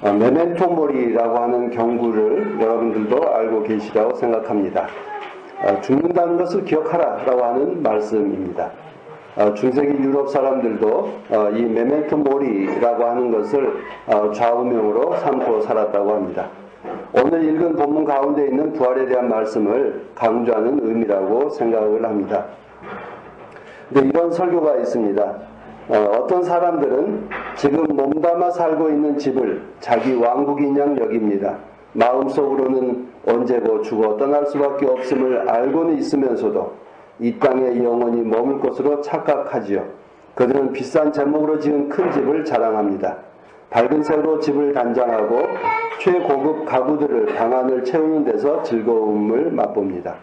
메멘토 모리라고 하는 경구를 여러분들도 알고 계시라고 생각합니다. 죽는다는 것을 기억하라 라고 하는 말씀입니다. 중세기 유럽 사람들도 이 메멘토 모리라고 하는 것을 좌우명으로 삼고 살았다고 합니다. 오늘 읽은 본문 가운데 있는 부활에 대한 말씀을 강조하는 의미라고 생각을 합니다. 근데 이런 설교가 있습니다. 어떤 사람들은 지금 몸담아 살고 있는 집을 자기 왕국인 양 여깁니다. 마음속으로는 언제고 죽어 떠날 수밖에 없음을 알고는 있으면서도 이 땅에 영원히 머물 것으로 착각하지요. 그들은 비싼 제목으로 지은 큰 집을 자랑합니다. 밝은 색으로 집을 단장하고 최고급 가구들을 방 안을 채우는 데서 즐거움을 맛봅니다.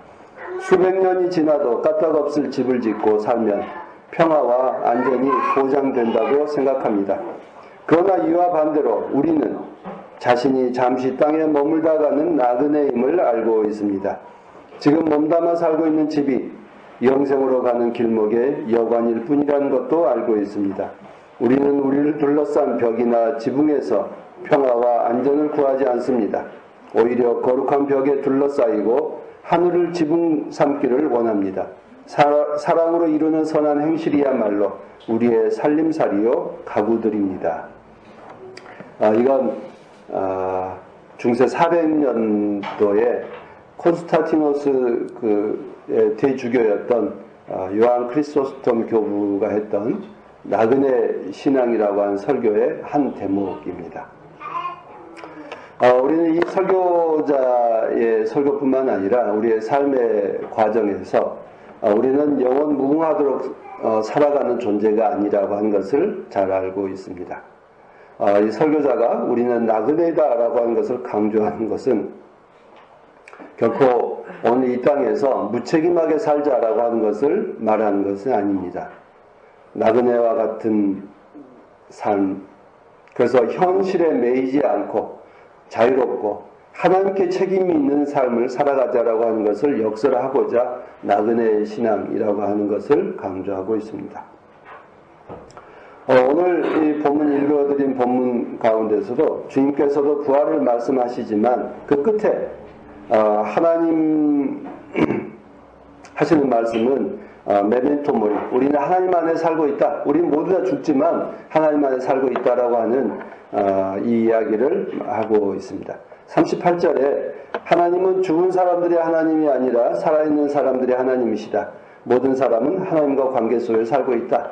수백 년이 지나도 까딱없을 집을 짓고 살면 평화와 안전이 보장된다고 생각합니다. 그러나 이와 반대로 우리는 자신이 잠시 땅에 머물다가는 나그네임을 알고 있습니다. 지금 몸담아 살고 있는 집이 영생으로 가는 길목의 여관일 뿐이라는 것도 알고 있습니다. 우리는 우리를 둘러싼 벽이나 지붕에서 평화와 안전을 구하지 않습니다. 오히려 거룩한 벽에 둘러싸이고 하늘을 지붕 삼기를 원합니다. 사랑으로 이루는 선한 행실이야말로 우리의 살림살이요 가구들입니다. 이건 중세 400년도에 콘스탄티노스 대주교였던 요한 크리소스톰 교부가 했던 나그네 신앙이라고 하는 설교의 한 대목입니다. 우리는 이 설교자의 설교뿐만 아니라 우리의 삶의 과정에서 우리는 영원 무궁하도록 살아가는 존재가 아니라고 하는 것을 잘 알고 있습니다. 이 설교자가 우리는 나그네다라고 하는 것을 강조하는 것은 결코 오늘 이 땅에서 무책임하게 살자라고 하는 것을 말하는 것은 아닙니다. 나그네와 같은 삶, 그래서 현실에 매이지 않고 자유롭고 하나님께 책임이 있는 삶을 살아가자라고 하는 것을 역설하고자 나그네 신앙이라고 하는 것을 강조하고 있습니다. 오늘 이 본문 읽어드린 본문 가운데서도 주님께서도 부활을 말씀하시지만 그 끝에 하나님 하시는 말씀은 메멘토 모리, 우리는 하나님 안에 살고 있다. 우리는 모두 다 죽지만 하나님 안에 살고 있다라고 하는 이 이야기를 하고 있습니다. 38절에 하나님은 죽은 사람들의 하나님이 아니라 살아있는 사람들의 하나님이시다. 모든 사람은 하나님과 관계 속에 살고 있다.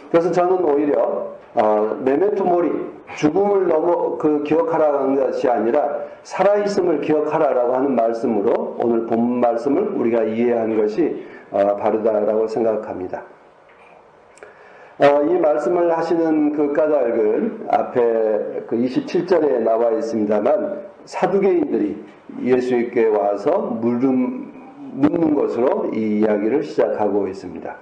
그래서 저는 오히려 메멘토 모리, 죽음을 기억하라는 것이 아니라 살아있음을 기억하라라고 하는 말씀으로 오늘 본문 말씀을 우리가 이해하는 것이 바르다라고 생각합니다. 이 말씀을 하시는 그 까닭은 앞에 그 27절에 나와 있습니다만 사두개인들이 예수께 와서 묻는 것으로 이 이야기를 시작하고 있습니다.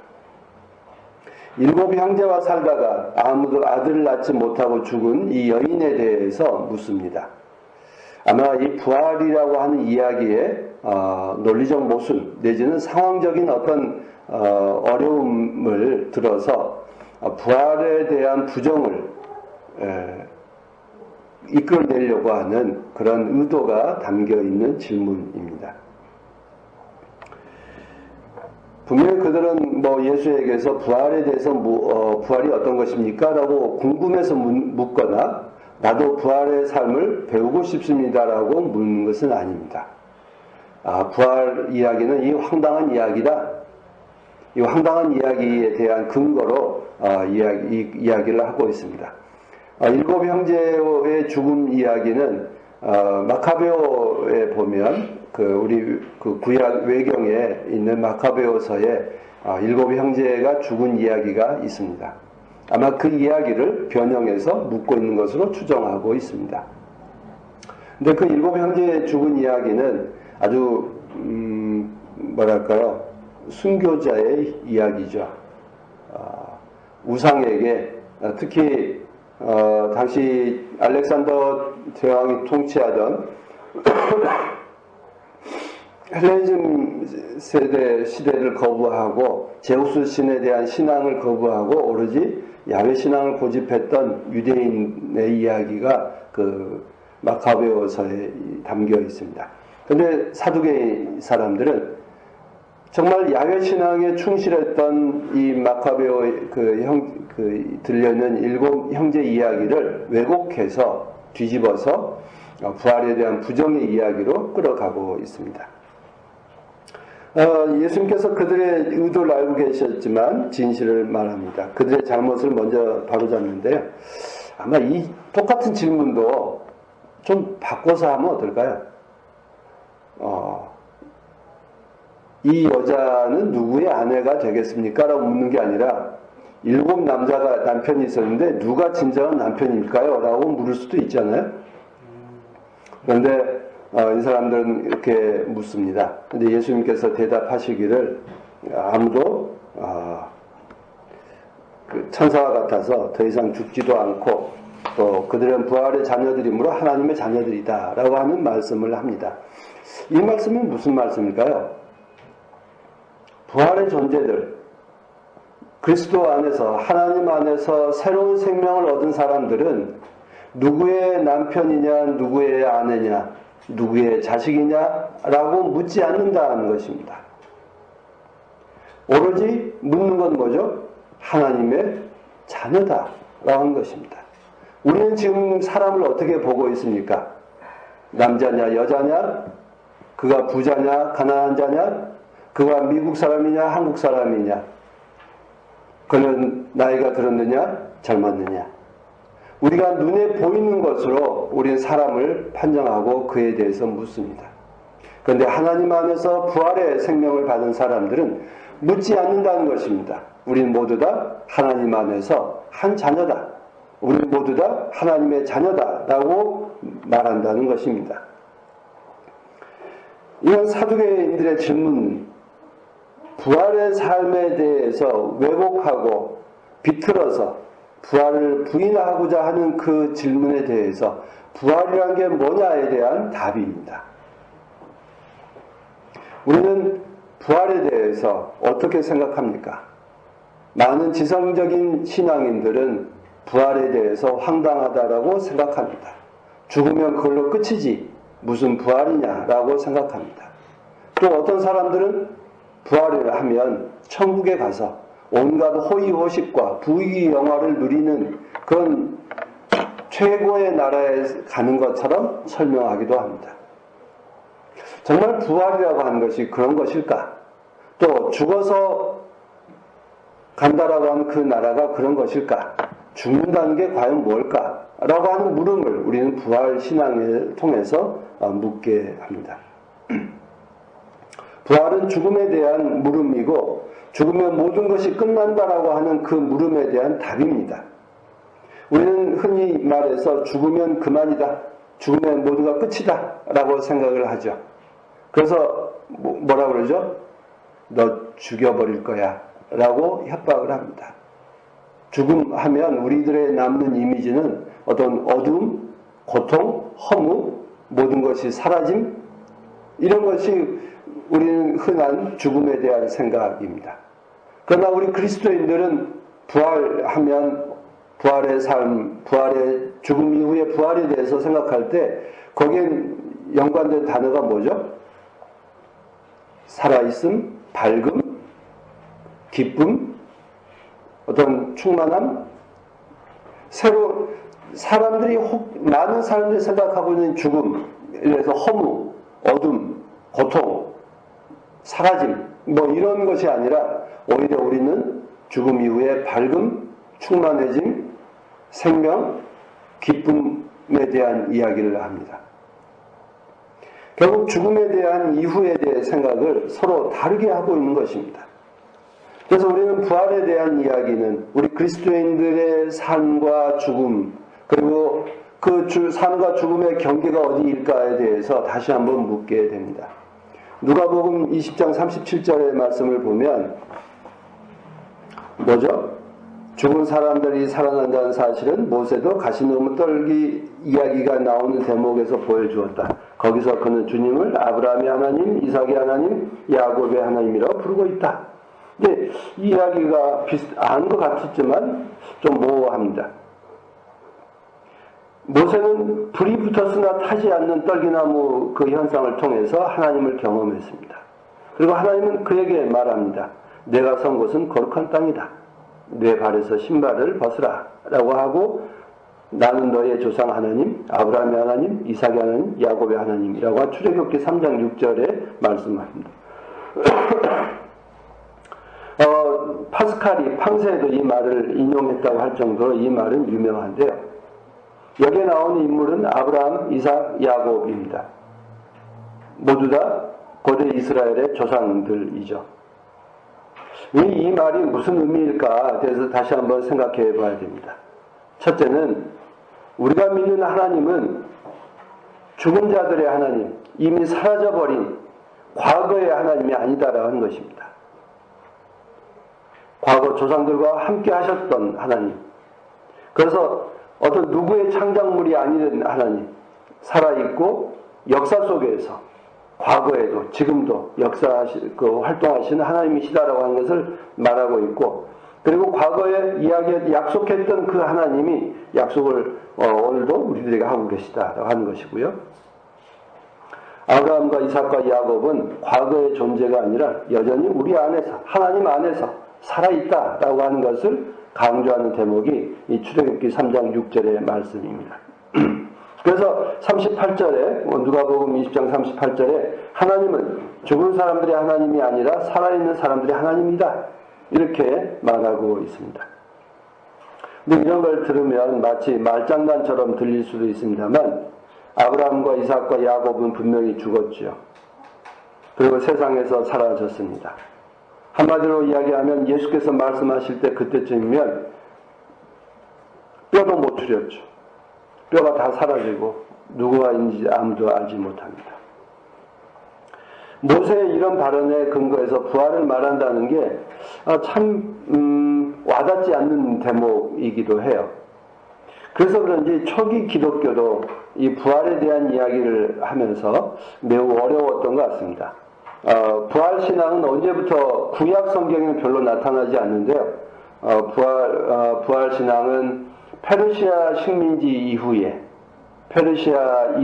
7 형제와 살다가 아무도 아들을 낳지 못하고 죽은 이 여인에 대해서 묻습니다. 아마 이 부활이라고 하는 이야기의 논리적 모순 내지는 상황적인 어떤 어려움을 들어서 부활에 대한 부정을 이끌어내려고 하는 그런 의도가 담겨있는 질문입니다. 분명히 그들은 예수에게서 부활에 대해서 부활이 어떤 것입니까? 라고 궁금해서 묻거나 나도 부활의 삶을 배우고 싶습니다 라고 묻는 것은 아닙니다. 부활 이야기는 이 황당한 이야기다. 이 황당한 이야기에 대한 근거로 이야기를 하고 있습니다. 7 형제의 죽음 이야기는 마카베오에 보면 우리 구약 외경에 있는 마카베오서에 7 형제가 죽은 이야기가 있습니다. 아마 그 이야기를 변형해서 묻고 있는 것으로 추정하고 있습니다. 근데 그 7 형제의 죽은 이야기는 아주 순교자의 이야기죠. 우상에게 특히 당시 알렉산더 대왕이 통치하던 헬레니즘 시대를 거부하고 제우스 신에 대한 신앙을 거부하고 오로지 야훼 신앙을 고집했던 유대인의 이야기가 마카베오서에 담겨 있습니다. 그런데 사두개인 사람들은 정말 야훼 신앙에 충실했던 이 마카베오 들려있는 7 형제 이야기를 왜곡해서 뒤집어서 부활에 대한 부정의 이야기로 끌어가고 있습니다. 예수님께서 그들의 의도를 알고 계셨지만 진실을 말합니다. 그들의 잘못을 먼저 바로잡는데요. 아마 이 똑같은 질문도 좀 바꿔서 하면 어떨까요? 이 여자는 누구의 아내가 되겠습니까? 라고 묻는 게 아니라 7 남자가 남편이 있었는데 누가 진정한 남편일까요? 라고 물을 수도 있잖아요. 그런데 이 사람들은 이렇게 묻습니다. 근데 예수님께서 대답하시기를 아무도 천사와 같아서 더 이상 죽지도 않고 또 그들은 부활의 자녀들이므로 하나님의 자녀들이다 라고 하는 말씀을 합니다. 이 말씀은 무슨 말씀일까요? 부활의 존재들, 그리스도 안에서 하나님 안에서 새로운 생명을 얻은 사람들은 누구의 남편이냐, 누구의 아내냐, 누구의 자식이냐라고 묻지 않는다는 것입니다. 오로지 묻는 건 뭐죠? 하나님의 자녀다라고 하는 것입니다. 우리는 지금 사람을 어떻게 보고 있습니까? 남자냐, 여자냐, 그가 부자냐, 가난한 자냐, 그가 미국 사람이냐, 한국 사람이냐, 그는 나이가 들었느냐, 젊었느냐. 우리가 눈에 보이는 것으로 우리는 사람을 판정하고 그에 대해서 묻습니다. 그런데 하나님 안에서 부활의 생명을 받은 사람들은 묻지 않는다는 것입니다. 우리는 모두 다 하나님 안에서 한 자녀다. 우리는 모두 다 하나님의 자녀다라고 말한다는 것입니다. 이런 사두개인들의 질문, 부활의 삶에 대해서 왜곡하고 비틀어서 부활을 부인하고자 하는 그 질문에 대해서 부활이란 게 뭐냐에 대한 답입니다. 우리는 부활에 대해서 어떻게 생각합니까? 많은 지성적인 신앙인들은 부활에 대해서 황당하다라고 생각합니다. 죽으면 그걸로 끝이지 무슨 부활이냐라고 생각합니다. 또 어떤 사람들은 부활을 하면 천국에 가서 온갖 호의호식과 부귀영화를 누리는 그런 최고의 나라에 가는 것처럼 설명하기도 합니다. 정말 부활이라고 하는 것이 그런 것일까? 또 죽어서 간다라고 하는 그 나라가 그런 것일까? 죽는다는 게 과연 뭘까? 라고 하는 물음을 우리는 부활 신앙을 통해서 묻게 합니다. 부활은 죽음에 대한 물음이고 죽으면 모든 것이 끝난다라고 하는 그 물음에 대한 답입니다. 우리는 흔히 말해서 죽으면 그만이다. 죽으면 모두가 끝이다. 라고 생각을 하죠. 그래서 뭐라고 그러죠? 너 죽여버릴 거야. 라고 협박을 합니다. 죽음하면 우리들의 남는 이미지는 어떤 어둠, 고통, 허무, 모든 것이 사라짐, 이런 것이 우리는 흔한 죽음에 대한 생각입니다. 그러나 우리 그리스도인들은 부활하면 부활의 삶, 부활의 죽음 이후의 부활에 대해서 생각할 때 거기에 연관된 단어가 뭐죠? 살아있음, 밝음, 기쁨, 어떤 충만함, 많은 사람들이 생각하고 있는 죽음, 그래서 허무, 어둠, 고통, 사라짐, 이런 것이 아니라 오히려 우리는 죽음 이후에 밝음, 충만해짐, 생명, 기쁨에 대한 이야기를 합니다. 결국 죽음에 대한 이후에 대한 생각을 서로 다르게 하고 있는 것입니다. 그래서 우리는 부활에 대한 이야기는 우리 그리스도인들의 삶과 죽음, 그리고 그 삶과 죽음의 경계가 어디일까에 대해서 다시 한번 묻게 됩니다. 누가복음 20장 37절의 말씀을 보면 뭐죠? 죽은 사람들이 살아난다는 사실은 모세도 가시나무 떨기 이야기가 나오는 대목에서 보여주었다. 거기서 그는 주님을 아브라함의 하나님, 이삭의 하나님, 야곱의 하나님이라고 부르고 있다. 근데 이 이야기가 아는 것 같았지만 좀 모호합니다. 모세는 불이 붙었으나 타지 않는 떨기나무 그 현상을 통해서 하나님을 경험했습니다. 그리고 하나님은 그에게 말합니다. 내가 선 곳은 거룩한 땅이다. 내 발에서 신발을 벗으라 라고 하고 나는 너의 조상 하나님, 아브라함의 하나님, 이삭의 하나님, 야곱의 하나님이라고 출애굽기 3장 6절에 말씀합니다. 파스칼이 팡세에도 이 말을 인용했다고 할 정도로 이 말은 유명한데요. 여기에 나오는 인물은 아브라함, 이삭, 야곱입니다. 모두 다 고대 이스라엘의 조상들이죠. 왜 이 말이 무슨 의미일까 대해서 다시 한번 생각해 봐야 됩니다. 첫째는 우리가 믿는 하나님은 죽은 자들의 하나님, 이미 사라져버린 과거의 하나님이 아니다라는 것입니다. 과거 조상들과 함께 하셨던 하나님. 그래서 어떤 누구의 창작물이 아닌 하나님, 살아있고 역사 속에서 과거에도 지금도 활동하시는 하나님이시다라고 하는 것을 말하고 있고, 그리고 과거에 약속했던 그 하나님이 약속을 오늘도 우리들에게 하고 계시다라고 하는 것이고요. 아브라함과 이삭과 야곱은 과거의 존재가 아니라 여전히 우리 안에서, 하나님 안에서 살아있다라고 하는 것을 강조하는 대목이 이 출애굽기 3장 6절의 말씀입니다. 그래서 38절에 누가복음 20장 38절에 하나님은 죽은 사람들의 하나님이 아니라 살아있는 사람들의 하나님이다 이렇게 말하고 있습니다. 근데 이런 걸 들으면 마치 말장난처럼 들릴 수도 있습니다만 아브라함과 이삭과 야곱은 분명히 죽었죠. 그리고 세상에서 사라졌습니다. 한마디로 이야기하면 예수께서 말씀하실 때 그때쯤이면 뼈도 못 추렸죠. 뼈가 다 사라지고 누구가 있는지 아무도 알지 못합니다. 모세의 이런 발언에 근거해서 부활을 말한다는 게 참 와닿지 않는 대목이기도 해요. 그래서 그런지 초기 기독교도 이 부활에 대한 이야기를 하면서 매우 어려웠던 것 같습니다. 부활신앙은 언제부터 구약 성경에는 별로 나타나지 않는데요. 부활신앙은 페르시아 식민지 이후에 페르시아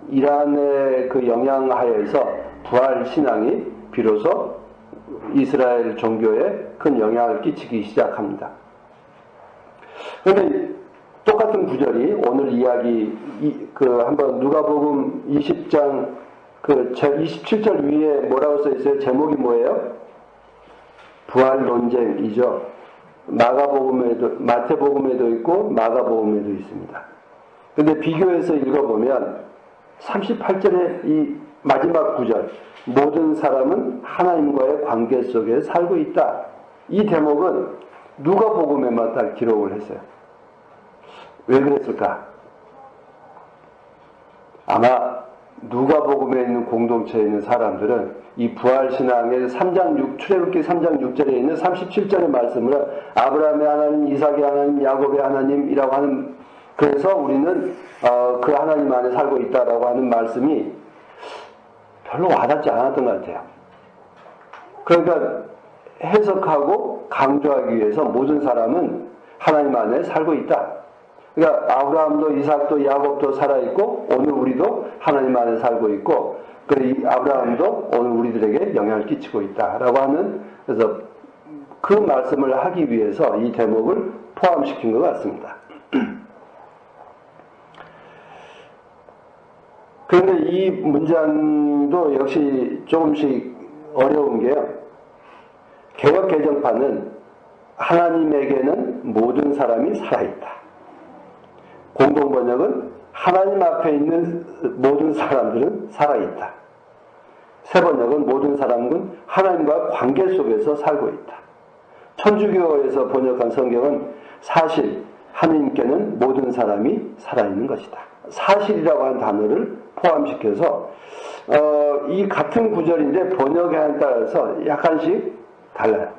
이란의 그 영향하에서 부활신앙이 비로소 이스라엘 종교에 큰 영향을 끼치기 시작합니다. 그런데 똑같은 구절이 오늘 이야기 한번 누가복음 20장 27절 위에 뭐라고 써 있어요? 제목이 뭐예요? 부활 논쟁이죠. 마태복음에도 있고 마가복음에도 있습니다. 근데 비교해서 읽어보면 38절의 이 마지막 구절, 모든 사람은 하나님과의 관계 속에 살고 있다. 이 대목은 누가복음에만 딱 기록을 했어요. 왜 그랬을까? 아마 누가복음에 있는 공동체에 있는 사람들은 이 부활신앙의 출애굽기 3장 6절에 있는 37절의 말씀을 아브라함의 하나님, 이삭의 하나님, 야곱의 하나님이라고 하는, 그래서 우리는 그 하나님 안에 살고 있다라고 하는 말씀이 별로 와닿지 않았던 것 같아요. 그러니까 해석하고 강조하기 위해서 모든 사람은 하나님 안에 살고 있다. 그러니까 아브라함도 이삭도 야곱도 살아있고 오늘 우리도 하나님 안에 살고 있고, 그리고 아브라함도 오늘 우리들에게 영향을 끼치고 있다라고 하는, 그래서 그 말씀을 하기 위해서 이 대목을 포함시킨 것 같습니다. 그런데 이 문장도 역시 조금씩 어려운 게요. 개역 개정판은 하나님에게는 모든 사람이 살아있다. 공동번역은 하나님 앞에 있는 모든 사람들은 살아있다. 새번역은 모든 사람은 하나님과 관계 속에서 살고 있다. 천주교에서 번역한 성경은 사실, 하나님께는 모든 사람이 살아있는 것이다. 사실이라고 하는 단어를 포함시켜서 이 같은 구절인데 번역에 따라서 약간씩 달라요.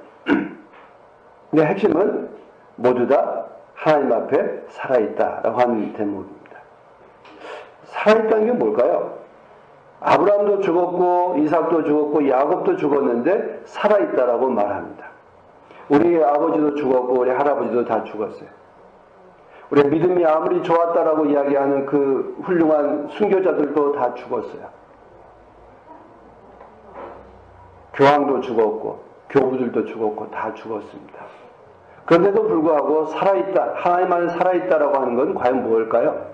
근데 핵심은 모두 다 하나님 앞에 살아있다라고 하는 대목입니다. 살아있다는 게 뭘까요? 아브라함도 죽었고 이삭도 죽었고 야곱도 죽었는데 살아있다라고 말합니다. 우리 아버지도 죽었고 우리 할아버지도 다 죽었어요. 우리 믿음이 아무리 좋았다라고 이야기하는 그 훌륭한 순교자들도 다 죽었어요. 교황도 죽었고 교부들도 죽었고 다 죽었습니다. 그런데도 불구하고 살아있다, 하나님 안에 살아있다라고 하는 건 과연 무엇일까요?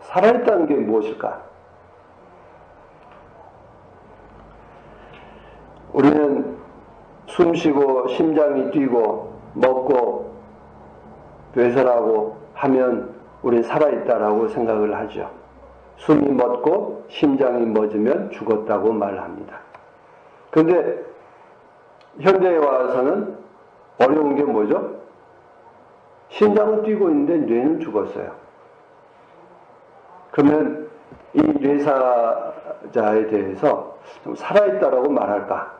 살아있다는 게 무엇일까? 우리는 숨쉬고 심장이 뛰고 먹고 뇌설하고 하면 우리는 살아있다라고 생각을 하죠. 숨이 멎고 심장이 멎으면 죽었다고 말합니다. 그런데 현대에 와서는 어려운 게 뭐죠? 심장은 뛰고 있는데 뇌는 죽었어요. 그러면 이 뇌사자에 대해서 좀 살아있다라고 말할까?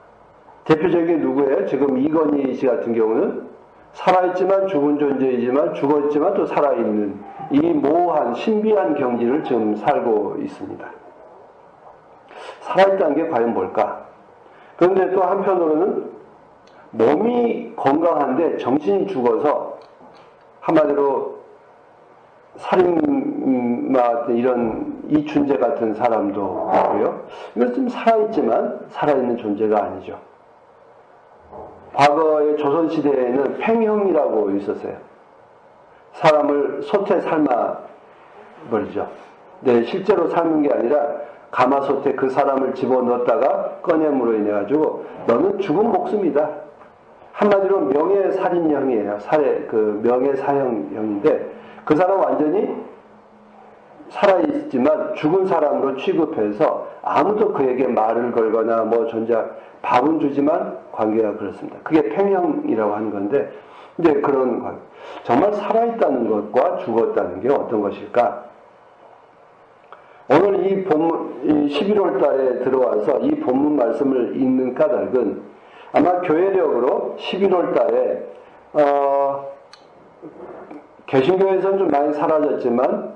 대표적인 누구예요? 지금 이건희 씨 같은 경우는 살아있지만 죽은 존재이지만 죽었지만 또 살아있는 이 모호한 신비한 경지를 지금 살고 있습니다. 살아있다는 게 과연 뭘까? 그런데 또 한편으로는 몸이 건강한데 정신이 죽어서 한마디로 살인마 이런 이춘재 같은 사람도 있고요. 이건 좀 살아있지만 살아있는 존재가 아니죠. 과거의 조선시대에는 팽형이라고 있었어요. 사람을 솥에 삶아 버리죠. 근데 실제로 삶은 게 아니라 가마솥에 그 사람을 집어넣었다가 꺼냄으로 인해 가지고 너는 죽은 목숨이다. 한마디로 명예살인형이에요. 명예사형형인데 그 사람 완전히 살아있지만 죽은 사람으로 취급해서 아무도 그에게 말을 걸거나 뭐 밥은 주지만 관계가 그렇습니다. 그게 팽형이라고 하는 건데, 이제 그런 관계. 정말 살아있다는 것과 죽었다는 게 어떤 것일까? 오늘 이 11월 달에 들어와서 이 본문 말씀을 읽는 까닭은 아마 교회력으로 11월 달에, 개신교에서는 좀 많이 사라졌지만,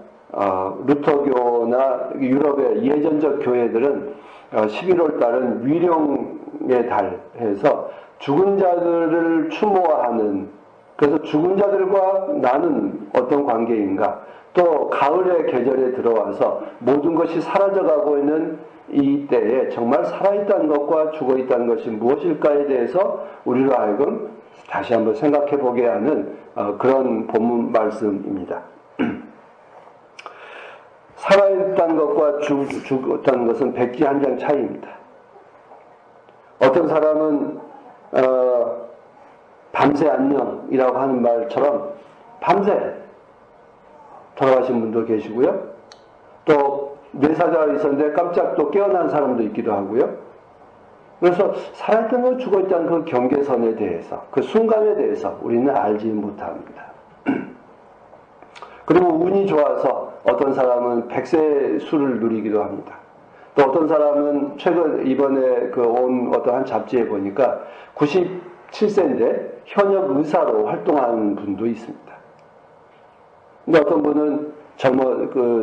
루터교나 유럽의 예전적 교회들은 11월 달은 위령의 달 해서 죽은 자들을 추모하는, 그래서 죽은 자들과 나는 어떤 관계인가, 또 가을의 계절에 들어와서 모든 것이 사라져가고 있는 이 때에 정말 살아있다는 것과 죽어있다는 것이 무엇일까에 대해서 우리로 하여금 다시 한번 생각해 보게 하는 그런 본문 말씀입니다. 살아있다는 것과 죽었다는 것은 백지 한 장 차이입니다. 어떤 사람은 밤새 안녕이라고 하는 말처럼 밤새 돌아가신 분도 계시고요. 또 뇌사자가 있었는데 깜짝 또 깨어난 사람도 있기도 하고요. 그래서 살아있다는 것, 죽어있다는 그 경계선에 대해서, 그 순간에 대해서 우리는 알지 못합니다. 그리고 운이 좋아서 어떤 사람은 100세 수를 누리기도 합니다. 또 어떤 사람은 이번에 온 어떤 한 잡지에 보니까 97세인데 현역 의사로 활동하는 분도 있습니다. 근데 어떤 분은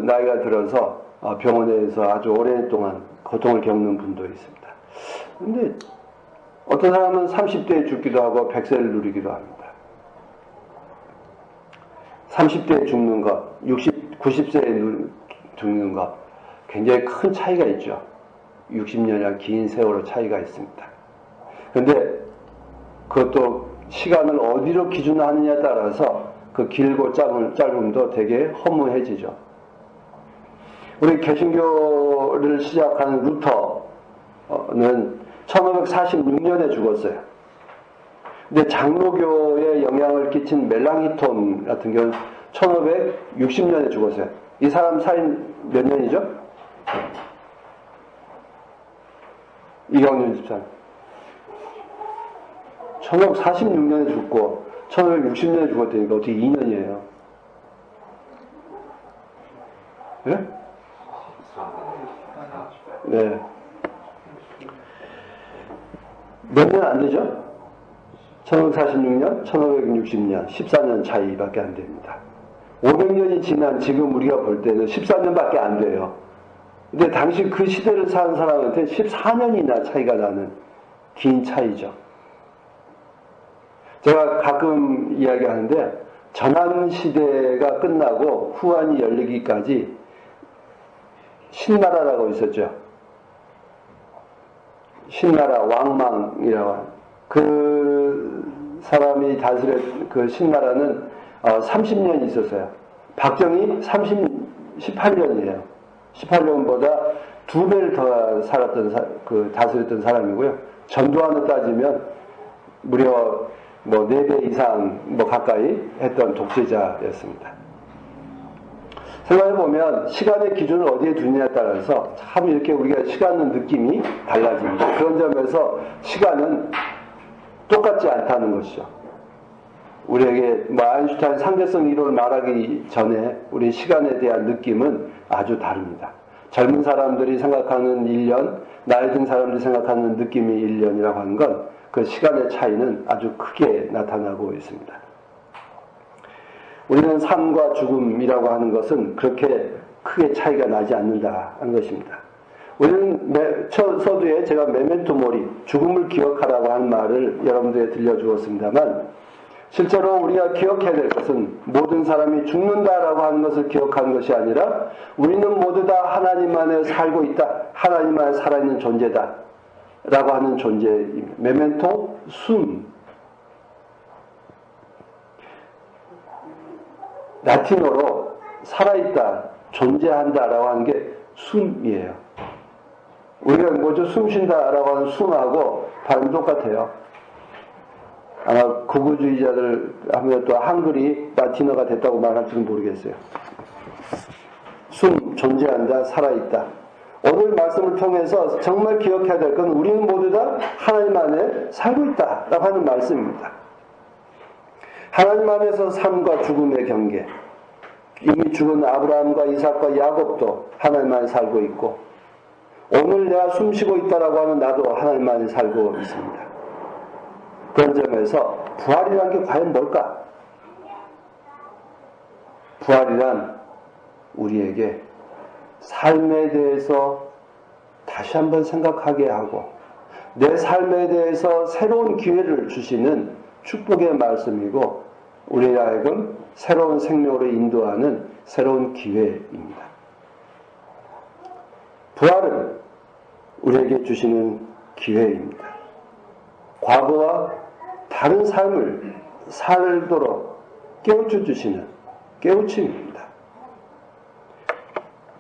나이가 들어서 병원에서 아주 오랫동안 고통을 겪는 분도 있습니다. 근데 어떤 사람은 30대에 죽기도 하고 100세를 누리기도 합니다. 30대에 죽는 것, 90세에 죽는 것, 굉장히 큰 차이가 있죠. 60년이나 긴 세월의 차이가 있습니다. 그런데 그것도 시간을 어디로 기준하느냐에 따라서 그 길고 짧음도 되게 허무해지죠. 우리 개신교를 시작한 루터는 1546년에 죽었어요. 근데 장로교에 영향을 끼친 멜랑히톤 같은 경우는 1560년에 죽었어요. 이 사람 살인 몇 년이죠? 이광윤 집사님. 1546년에 죽고 1560년에 죽었다니까 어떻게 2년이에요? 네? 네. 몇 년 안 되죠? 1546년, 1560년, 14년 차이밖에 안 됩니다. 500년이 지난 지금 우리가 볼 때는 14년밖에 안 돼요. 근데 당시 그 시대를 사는 사람한테 14년이나 차이가 나는 긴 차이죠. 제가 가끔 이야기하는데 전환 시대가 끝나고 후한이 열리기까지 신나라라고 있었죠. 신나라 왕망이라고 그 사람이 다스렸 그 신나라는 30년 있었어요. 박정희 18년이에요. 18년보다 2배를 더 살았던 다스렸던 사람이고요. 전두환을 따지면 무려 4배 이상 가까이 했던 독재자였습니다. 생각해보면 시간의 기준을 어디에 두느냐에 따라서 참 이렇게 우리가 시간의 느낌이 달라집니다. 그런 점에서 시간은 똑같지 않다는 것이죠. 우리에게 아인슈타인 상대성 이론을 말하기 전에 우리 시간에 대한 느낌은 아주 다릅니다. 젊은 사람들이 생각하는 1년, 나이 든 사람들이 생각하는 느낌이 1년이라고 하는 건 그 시간의 차이는 아주 크게 나타나고 있습니다. 우리는 삶과 죽음이라고 하는 것은 그렇게 크게 차이가 나지 않는다 하는 것입니다. 우리는 서두에 제가 메멘토 모리, 죽음을 기억하라고 하는 말을 여러분들에게 들려주었습니다만 실제로 우리가 기억해야 될 것은 모든 사람이 죽는다라고 하는 것을 기억하는 것이 아니라 우리는 모두 다 하나님 안에 살고 있다. 하나님 안에 살아있는 존재다. 라고 하는 존재입니다. 메멘토, 숨. 라틴어로 살아있다, 존재한다 라고 하는 게 숨이에요. 우리가 숨 쉰다 라고 하는 숨하고 발음이 똑같아요. 아마 극우주의자들 하면 또 한글이 라틴어가 됐다고 말할지는 모르겠어요. 숨, 존재한다, 살아있다. 오늘 말씀을 통해서 정말 기억해야 될 건 우리는 모두 다 하나님 안에 살고 있다라고 하는 말씀입니다. 하나님 안에서 삶과 죽음의 경계. 이미 죽은 아브라함과 이삭과 야곱도 하나님 안에 살고 있고 오늘 내가 숨쉬고 있다라고 하는 나도 하나님 안에 살고 있습니다. 그런 점에서 부활이란 게 과연 뭘까? 부활이란 우리에게 삶에 대해서 다시 한번 생각하게 하고 내 삶에 대해서 새로운 기회를 주시는 축복의 말씀이고 우리 하여금 새로운 생명으로 인도하는 새로운 기회입니다. 부활은 우리에게 주시는 기회입니다. 과거와 다른 삶을 살도록 깨우쳐 주시는 깨우침입니다.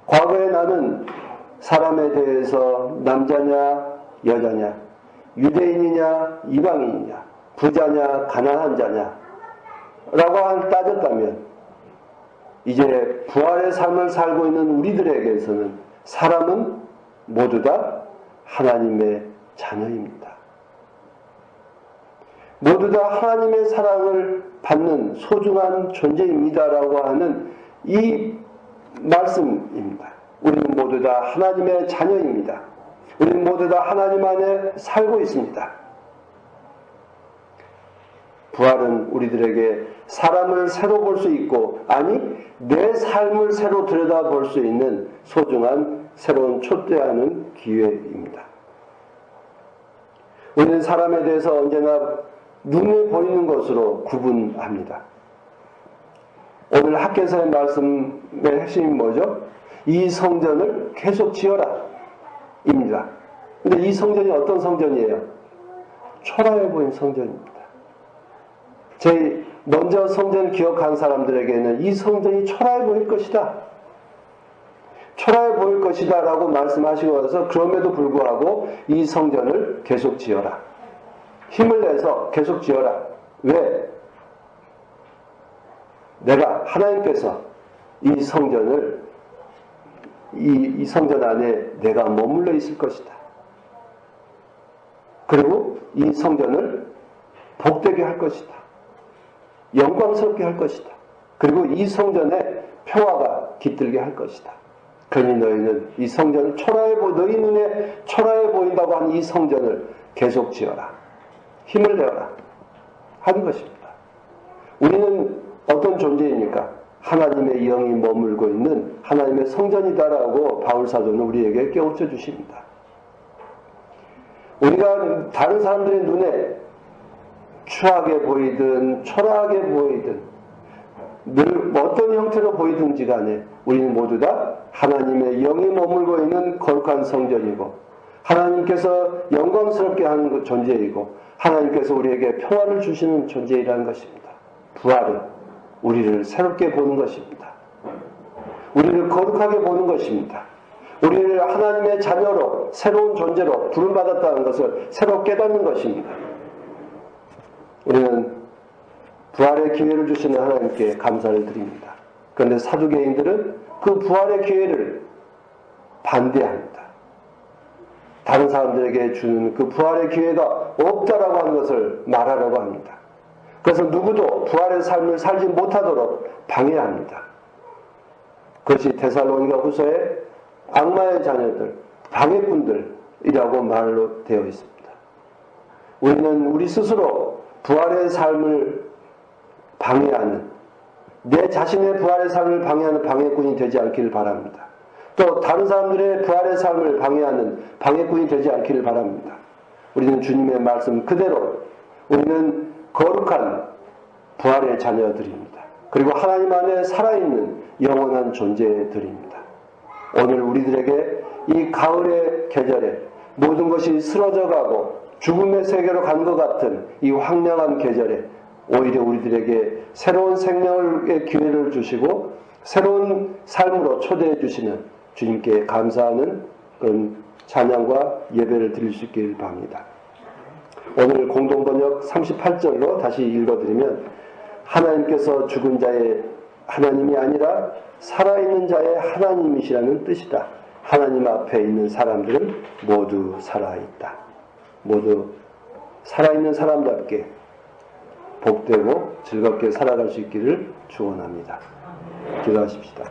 과거에 나는 사람에 대해서 남자냐 여자냐 유대인이냐 이방인이냐 부자냐 가난한 자냐 라고 따졌다면 이제 부활의 삶을 살고 있는 우리들에게서는 사람은 모두 다 하나님의 자녀입니다. 모두 다 하나님의 사랑을 받는 소중한 존재입니다라고 하는 이 말씀입니다. 우리는 모두 다 하나님의 자녀입니다. 우리는 모두 다 하나님 안에 살고 있습니다. 부활은 우리들에게 사람을 새로 볼 수 있고 아니 내 삶을 새로 들여다볼 수 있는 소중한 새로운 촛대하는 기회입니다. 우리는 사람에 대해서 언제나 눈에 보이는 것으로 구분합니다. 오늘 학개서의 말씀의 핵심이 뭐죠? 이 성전을 계속 지어라 입니다. 근데 이 성전이 어떤 성전이에요? 초라해 보이는 성전입니다. 먼저 성전을 기억한 사람들에게는 이 성전이 초라해 보일 것이다. 초라해 보일 것이다 라고 말씀하시고 나서 그럼에도 불구하고 이 성전을 계속 지어라. 힘을 내서 계속 지어라. 왜? 내가 하나님께서 이 성전을 이 성전 안에 내가 머물러 있을 것이다. 그리고 이 성전을 복되게 할 것이다. 영광스럽게 할 것이다. 그리고 이 성전에 평화가 깃들게 할 것이다. 그러니 너희는 이 성전을 너희 눈에 초라해 보인다고 하는 이 성전을 계속 지어라. 힘을 내어라. 하는 것입니다. 우리는 어떤 존재입니까? 하나님의 영이 머물고 있는 하나님의 성전이다라고 바울사도는 우리에게 깨우쳐 주십니다. 우리가 다른 사람들의 눈에 추하게 보이든 초라하게 보이든 늘 어떤 형태로 보이든지 간에 우리는 모두 다 하나님의 영이 머물고 있는 거룩한 성전이고 하나님께서 영광스럽게 하는 그 존재이고 하나님께서 우리에게 평화를 주시는 존재이라는 것입니다. 부활은 우리를 새롭게 보는 것입니다. 우리를 거룩하게 보는 것입니다. 우리를 하나님의 자녀로 새로운 존재로 부름받았다는 것을 새로 깨닫는 것입니다. 우리는 부활의 기회를 주시는 하나님께 감사를 드립니다. 그런데 사두개인들은 그 부활의 기회를 반대합니다. 다른 사람들에게 주는 그 부활의 기회가 없다라고 하는 것을 말하려고 합니다. 그래서 누구도 부활의 삶을 살지 못하도록 방해합니다. 그것이 데살로니가 후서의 악마의 자녀들, 방해꾼들이라고 말로 되어 있습니다. 우리는 우리 스스로 부활의 삶을 방해하는, 내 자신의 부활의 삶을 방해하는 방해꾼이 되지 않기를 바랍니다. 또 다른 사람들의 부활의 삶을 방해하는 방해꾼이 되지 않기를 바랍니다. 우리는 주님의 말씀 그대로 우리는 거룩한 부활의 자녀들입니다. 그리고 하나님 안에 살아있는 영원한 존재들입니다. 오늘 우리들에게 이 가을의 계절에 모든 것이 쓰러져가고 죽음의 세계로 간 것 같은 이 황량한 계절에 오히려 우리들에게 새로운 생명의 기회를 주시고 새로운 삶으로 초대해 주시는 주님께 감사하는 그런 찬양과 예배를 드릴 수 있길 바랍니다. 오늘 공동번역 38절로 다시 읽어드리면 하나님께서 죽은 자의 하나님이 아니라 살아있는 자의 하나님이시라는 뜻이다. 하나님 앞에 있는 사람들은 모두 살아있다. 모두 살아있는 사람답게 복되고 즐겁게 살아갈 수 있기를 축원합니다. 기도하십시다.